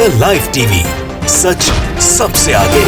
The live TV, सच सबसे आगे।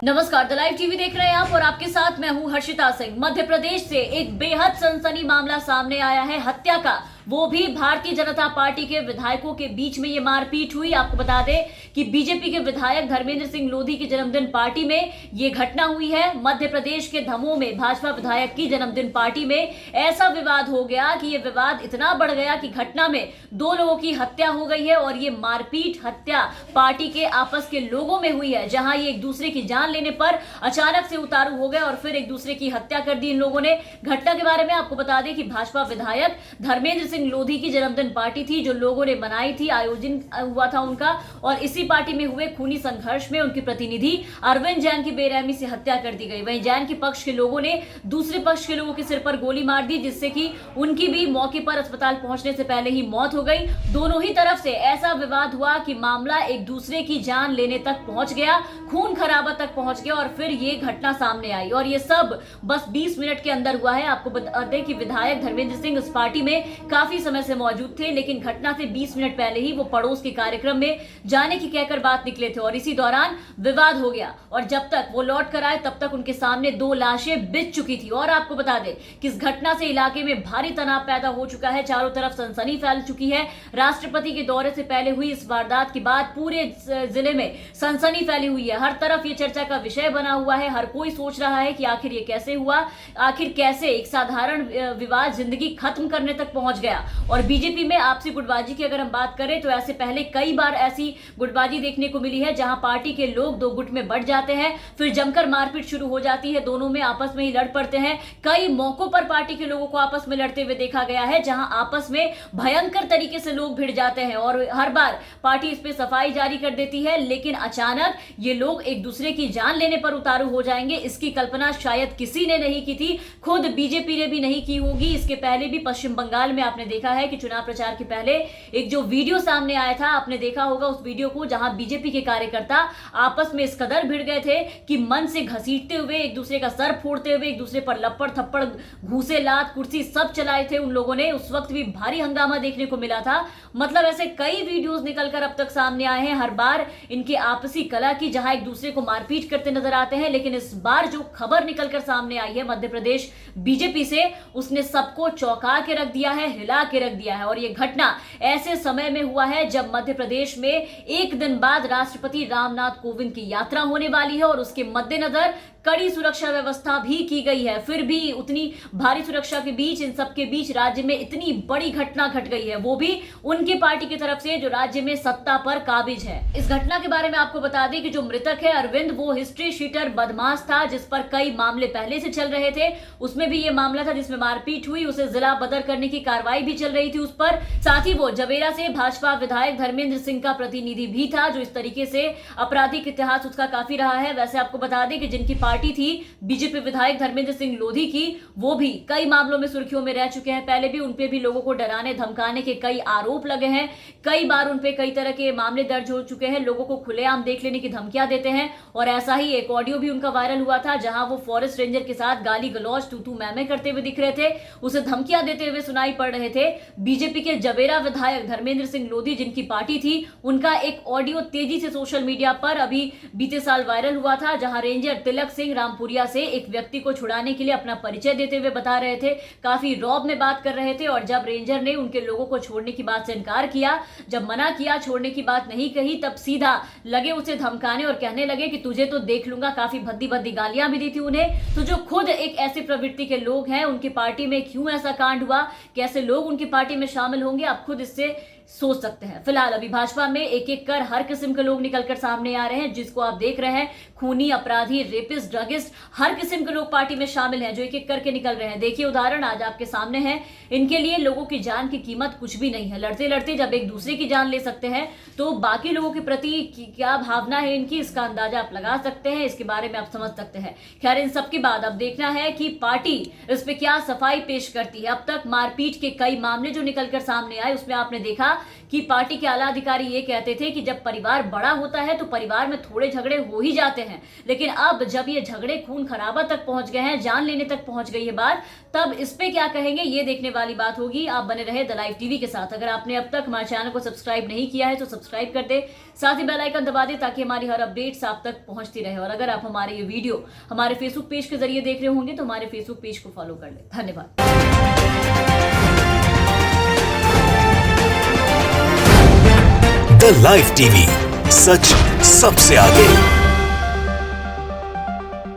नमस्कार, द लाइव टीवी देख रहे हैं आप और आपके साथ मैं हूं हर्षिता सिंह। मध्य प्रदेश से एक बेहद सनसनी मामला सामने आया है, हत्या का, वो भी भारतीय जनता पार्टी के विधायकों के बीच में ये मारपीट हुई। आपको बता दें कि बीजेपी के विधायक धर्मेंद्र सिंह लोधी की जन्मदिन पार्टी में ये घटना हुई है। मध्य प्रदेश के दमोह में भाजपा विधायक की जन्मदिन पार्टी में ऐसा विवाद हो गया कि ये विवाद इतना बढ़ गया कि घटना में 2 लोगों की हत्या हो गई है और ये मारपीट हत्या पार्टी के आपस के लोगों में हुई है, जहां ये एक दूसरे की जान लेने पर अचानक से उतारू हो गए और फिर एक दूसरे की हत्या कर दी इन लोगों ने। घटना के बारे में आपको बता दें कि भाजपा विधायक धर्मेंद्र सिंह लोधी की जन्मदिन पार्टी थी जो लोगों ने बनाई थी, आयोजन हुआ था उनका, और इसी पार्टी में हुए खूनी संघर्ष में उनकी प्रतिनिधि अरविंद जैन की बेरहमी से हत्या कर दी गई। वहीं जैन के पक्ष के लोगों ने दूसरे पक्ष के लोगों के सिर पर गोली मार दी, जिससे कि उनकी भी मौके पर अस्पताल पहुंचने से पहले ही मौत हो गई। दोनों ही तरफ से ऐसा विवाद हुआ कि मामला एक दूसरे की जान लेने तक पहुंच गया, खून खराबा तक पहुंच गया और फिर ये घटना सामने आई और ये सब बस 20 मिनट के अंदर हुआ है। आपको बता दें कि विधायक धर्मेंद्र सिंह इस पार्टी में काफी समय से मौजूद थे, लेकिन घटना से 20 मिनट पहले ही वो पड़ोस के कार्यक्रम में जाने की कहकर बात निकले थे और इसी दौरान विवाद हो गया और जब तक वो लौट कर आए तब तक उनके सामने 2 लाशें बिछ चुकी थी। और आपको बता दें कि इस घटना से इलाके में भारी तनाव पैदा हो चुका है, चारों तरफ सनसनी फैल चुकी है। राष्ट्रपति के दौरे से पहले हुई इस वारदात के बाद पूरे जिले में सनसनी फैली हुई है, हर तरफ ये चर्चा का विषय बना हुआ है। हर कोई सोच रहा है कि आखिर ये कैसे हुआ, आखिर कैसे एक साधारण विवाद जिंदगी खत्म करने तक पहुंच गया। और बीजेपी में आपसी गुटबाजी की अगर हम बात करें तो ऐसे पहले कई बार ऐसी गुटबाजी देखने को मिली है, जहां पार्टी के लोग 2 गुट में बढ़ जाते हैं, फिर जमकर मारपीट शुरू हो जाती है, दोनों में आपस में ही लड़ पड़ते हैं। कई मौकों पर पार्टी के लोगों को आपस में लड़ते हुए देखा गया है, जहां आपस में भयंकर तरीके से लोग भिड़ जाते हैं और हर बार पार्टी इस पे सफाई जारी कर देती है, लेकिन अचानक ये लोग एक दूसरे की जान लेने पर उतारू हो जाएंगे, इसकी कल्पना शायद किसी ने नहीं की थी, खुद बीजेपी ने भी नहीं की होगी। इसके पहले भी पश्चिम बंगाल में आपने देखा है कि चुनाव प्रचार के पहले एक जो वीडियो सामने आया था, आपने देखा होगा उस वीडियो को, जहां बीजेपी के कार्यकर्ता आपस में इस कदर भिड़ गए थे कि मन से घसीटते हुए, एक दूसरे का सर फोड़ते हुए, एक दूसरे पर लपड़ थप्पड़, घूसे, लात, कुर्सी सब चलाए थे उन लोगों ने। उस वक्त भी भारी हंगामा देखने को मिला था। मतलब ऐसे कई वीडियोस निकलकर अब तक सामने आए हैं, हर बार इनके आपसी कला की, जहां एक दूसरे को मारपीट करते नजर आते हैं। लेकिन इस बार जो खबर निकलकर सामने आई है मध्य प्रदेश बीजेपी से, उसने सबको चौंका के रख दिया है, हिला के रख दिया है। और यह घटना ऐसे समय में हुआ है जब मध्य प्रदेश में एक दिन बाद राष्ट्रपति रामनाथ कोविंद की यात्रा होने वाली है और उसके मद्देनजर कड़ी सुरक्षा व्यवस्था भी की गई है। फिर भी उतनी भारी सुरक्षा के बीच, इन सबके बीच राज्य में इतनी बड़ी घटना घट गई है, वो भी उनकी पार्टी की तरफ से जो राज्य में सत्ता पर काबिज है। इस घटना के बारे में आपको बता दें कि जो मृतक है अरविंद, वो हिस्ट्री शीटर बदमाश था, जिस पर कई मामले पहले से चल रहे थे। उसमें भी ये मामला था जिसमें मारपीट हुई, उसे जिला बदर करने की कार्रवाई भी चल रही थी उस पर। साथ ही वो जवेरा से भाजपा विधायक धर्मेंद्र सिंह का प्रतिनिधि भी था, जो इस तरीके से आपराधिक इतिहास उसका काफी रहा है। वैसे आपको बता दें कि जिनकी पार्टी थी बीजेपी विधायक धर्मेंद्र सिंह लोधी की, वो भी कई मामलों में सुर्खियों में रह चुके हैं। पहले भी उनपे भी लोगों को डराने धमकाने के कई आरोप लगे हैं, कई बार उनपे कई तरह के मामले दर्ज हो चुके हैं, लोगों को खुलेआम देख लेने की धमकियां देते हैं। और ऐसा ही एक ऑडियो भी उनका वायरल हुआ था, जहां वो फॉरेस्ट रेंजर के साथ गाली गलौज, तू मैं करते हुए दिख रहे थे, उसे धमकियां देते हुए सुनाई पड़ रहे थे। बीजेपी के जवेरा विधायक धर्मेंद्र सिंह लोधी, जिनकी पार्टी थी, उनका एक ऑडियो तेजी से सोशल मीडिया पर अभी बीते साल वायरल हुआ था, जहां रेंजर तिलक सिंह रामपुरिया से एक व्यक्ति को छुड़ाने के लिए अपना परिचय देते हुए बता रहे थे, काफी रौब में बात कर रहे थे। और जब रेंजर ने उनके लोगों को छोड़ने की बात से इनकार किया, जब मना किया, छोड़ने की बात नहीं कही, तब सीधा लगे उसे धमकाने और कहने लगे कि तुझे तो देख लूंगा। काफी भद्दी भद्दी गालियां भी दी थी उन्हें। तो जो खुद एक ऐसी प्रवृत्ति के लोग हैं, उनकी पार्टी में क्यों ऐसा कांड हुआ, कैसे लोग उनकी पार्टी में शामिल होंगे, आप खुद इससे सोच सकते हैं। फिलहाल अभी भाजपा में एक एक कर हर किस्म के लोग निकलकर सामने आ रहे हैं, जिसको आप देख रहे हैं, खूनी, अपराधी, रेपिस्ट, ड्रगिस्ट, हर किस्म के लोग पार्टी में शामिल हैं, जो एक एक करके निकल रहे हैं। देखिए उदाहरण आज आपके सामने है। इनके लिए लोगों की जान की कीमत कुछ भी नहीं है। लड़ते लड़ते जब एक दूसरे की जान ले सकते हैं, तो बाकी लोगों के प्रति क्या भावना है इनकी, इसका अंदाजा आप लगा सकते हैं, इसके बारे में आप समझ सकते हैं। खैर, इन सबके बाद अब देखना है कि पार्टी इस पे क्या सफाई पेश करती है। अब तक मारपीट के कई मामले जो निकलकर सामने आए, उसमें आपने देखा कि पार्टी के आला अधिकारी ये कहते थे कि जब परिवार बड़ा होता है तो परिवार में थोड़े झगड़े हो ही जाते हैं, लेकिन अब जब ये झगड़े खून खराबा तक पहुंच गए हैं, जान लेने तक पहुंच गई है बात, तब इस पे क्या कहेंगे ये देखने वाली बात होगी। आप बने रहे द लाइव टीवी के साथ। अगर आपने अब तक हमारे चैनल को सब्सक्राइब नहीं किया है तो सब्सक्राइब कर दे, साथ ही बेल आइकन दबा दे ताकि हमारी हर अपडेट्स आप तक पहुंचती रहे। और अगर आप हमारे ये वीडियो हमारे फेसबुक पेज के जरिए देख रहे होंगे तो हमारे फेसबुक पेज को फॉलो कर ले। धन्यवाद। द लाइव टीवी, सच सबसे आगे।